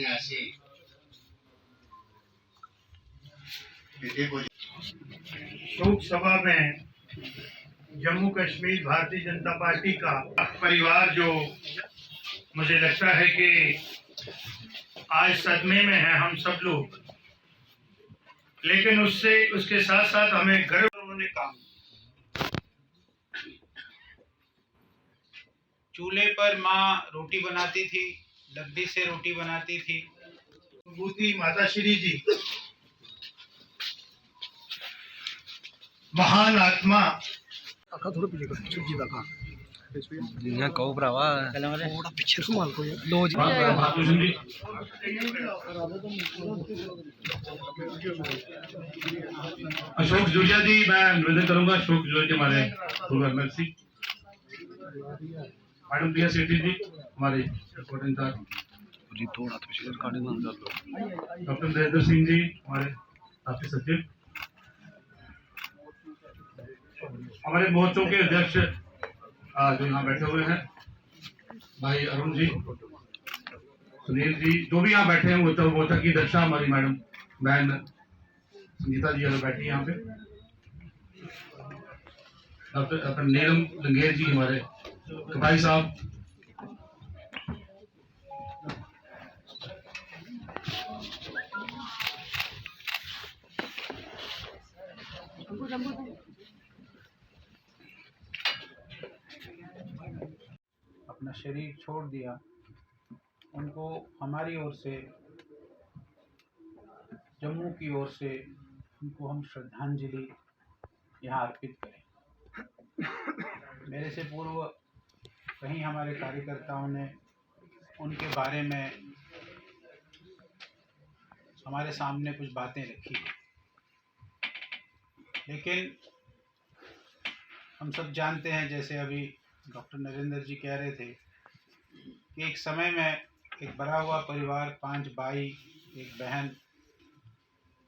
আসে शोक सभा में जम्मू कश्मीर भारतीय जनता पार्टी का परिवार जो मुझे लगता है कि आज सदमे में है हम सब लोग, लेकिन उसके साथ साथ हमें गर्व उन्होंने काम। चूल्हे पर माँ रोटी बनाती थी, डब्बी से रोटी बनाती थी। विभूति माता श्री जी महान आत्मा यहाँ कहो भरावा थोड़ा पीछे संभाल को लो जी अशोक जूलिया जी, मैं निवेदन करूंगा अशोक जूलिया जी हमारे गवर्नर सी, मैडम प्रिया सेठी जी हमारे जी थोड़ा तो पीछे काटे ना डॉक्टर नरेंद्र सिंह जी हमारे राष्ट्रीय सचिव, हमारे मोर्चों के अध्यक्ष जो यहाँ बैठे हुए हैं, भाई अरुण जी, सुनील जी, जो भी यहाँ बैठे हैं, मोर्चा की अध्यक्षा हमारी मैडम बहन संगीता जी अगर बैठी यहाँ पे, डॉक्टर नीलम लंगेर जी हमारे भाई साहब, अपना शरीर छोड़ दिया, उनको हमारी ओर से, जम्मू की ओर से उनको हम श्रद्धांजलि यहाँ अर्पित करें। मेरे से पूर्व कहीं हमारे कार्यकर्ताओं ने उनके बारे में हमारे सामने कुछ बातें रखी, लेकिन हम सब जानते हैं, जैसे अभी डॉक्टर नरेंद्र जी कह रहे थे कि एक समय में एक बड़ा हुआ परिवार, 5 भाई, एक बहन,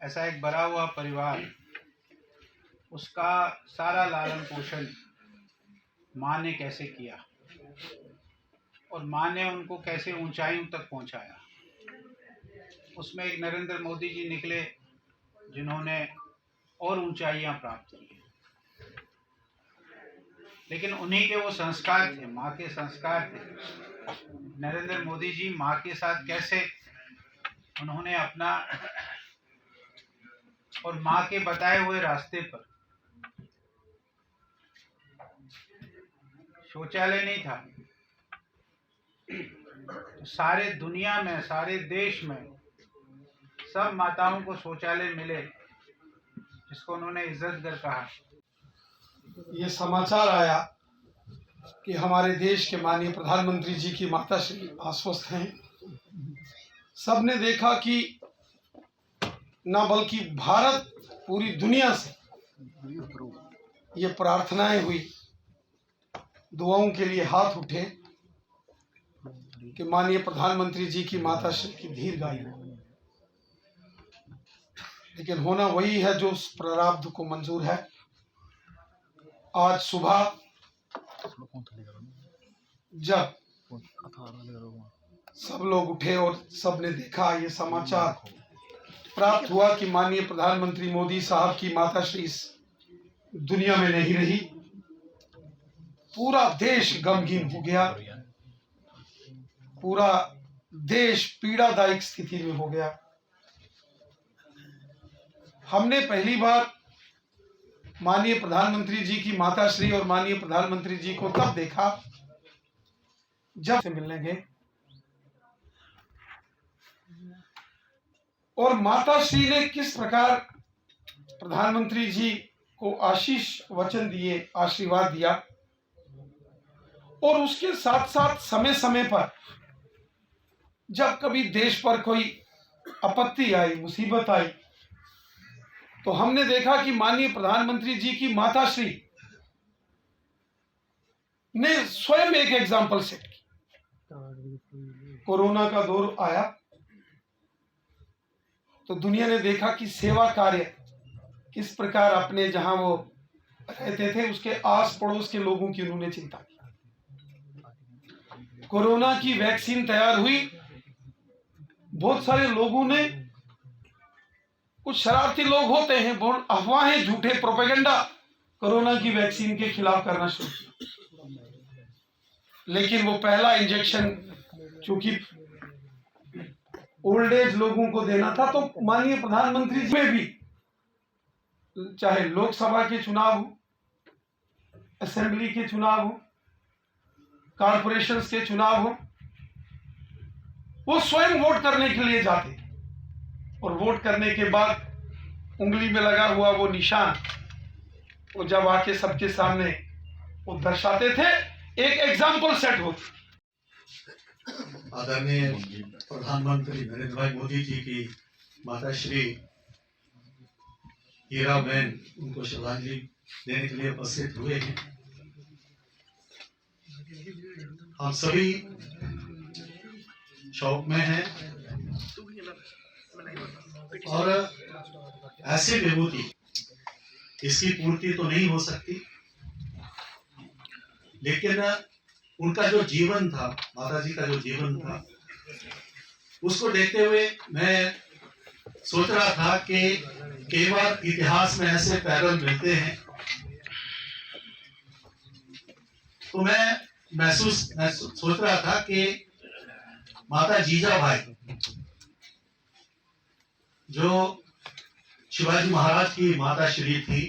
ऐसा एक बड़ा हुआ परिवार, उसका सारा लालन पोषण माँ ने कैसे किया और माँ ने उनको कैसे ऊंचाइयों तक पहुंचाया। उसमें एक नरेंद्र मोदी जी निकले जिन्होंने और ऊंचाइयां प्राप्त की, लेकिन उन्हीं के वो संस्कार थे, माँ के संस्कार थे। नरेंद्र मोदी जी माँ के साथ कैसे उन्होंने अपना और माँ के बताए हुए रास्ते पर, शौचालय नहीं था तो सारे दुनिया में, सारे देश में सब माताओं को शौचालय मिले, जिसको उन्होंने इज्जत कर कहा। ये समाचार आया कि हमारे देश के माननीय प्रधानमंत्री जी की माता श्री आश्वस्त हैं। सबने देखा कि न बल्कि भारत, पूरी दुनिया से ये प्रार्थनाएं हुई, दुआओं के लिए हाथ उठे कि माननीय प्रधानमंत्री जी की माता श्री की दीर्घायु। लेकिन होना वही है जो उस प्रारब्ध को मंजूर है। आज सुबह जब सब लोग उठे और सबने देखा, ये समाचार प्राप्त हुआ कि माननीय प्रधानमंत्री मोदी साहब की माता श्री इस दुनिया में नहीं रही, पूरा देश गमगीन हो गया, पूरा देश पीड़ादायक स्थिति में हो गया। हमने पहली बार माननीय प्रधानमंत्री जी की माताश्री और माननीय प्रधानमंत्री जी को तब देखा जब से मिलने गए, और माताश्री ने किस प्रकार प्रधानमंत्री जी को आशीष वचन दिए, आशीर्वाद दिया, और उसके साथ साथ समय समय पर जब कभी देश पर कोई आपत्ति आई, मुसीबत आई, तो हमने देखा कि माननीय प्रधानमंत्री जी की माताश्री ने स्वयं एक एग्जाम्पल सेट की। कोरोना का दौर आया तो दुनिया ने देखा कि सेवा कार्य किस प्रकार अपने जहां वो रहते थे उसके आस पड़ोस के लोगों की उन्होंने चिंता की। कोरोना की वैक्सीन तैयार हुई, बहुत सारे लोगों ने, कुछ शरारती लोग होते हैं, बहुत अफवाहें, झूठे प्रोपेगेंडा कोरोना की वैक्सीन के खिलाफ करना शुरू किया। लेकिन वो पहला इंजेक्शन चूंकि ओल्ड एज लोगों को देना था, तो माननीय प्रधानमंत्री जी में भी, चाहे लोकसभा के चुनाव हो, असेंबली के चुनाव हो, कॉर्पोरेशंस के चुनाव हो, वो स्वयं वोट करने के लिए जाते और वोट करने के बाद उंगली में लगा हुआ वो निशान, वो जब आके सबके सामने वो दर्शाते थे, एक एग्जाम्पल सेट होती। आदरणीय प्रधानमंत्री नरेंद्र भाई मोदी जी की माता श्री हीराबेन, उनको श्रद्धांजलि देने के लिए उपस्थित हुए हैं। हम सभी शौक में हैं और ऐसी विभूति, इसकी पूर्ति तो नहीं हो सकती, लेकिन उनका जो जीवन था, माता जी का जो जीवन था, उसको देखते हुए मैं सोच रहा था कि कई बार इतिहास में ऐसे पैरल मिलते हैं, तो मैं सोच रहा था कि माता जीजाबाई, जो शिवाजी महाराज की माता श्री थी,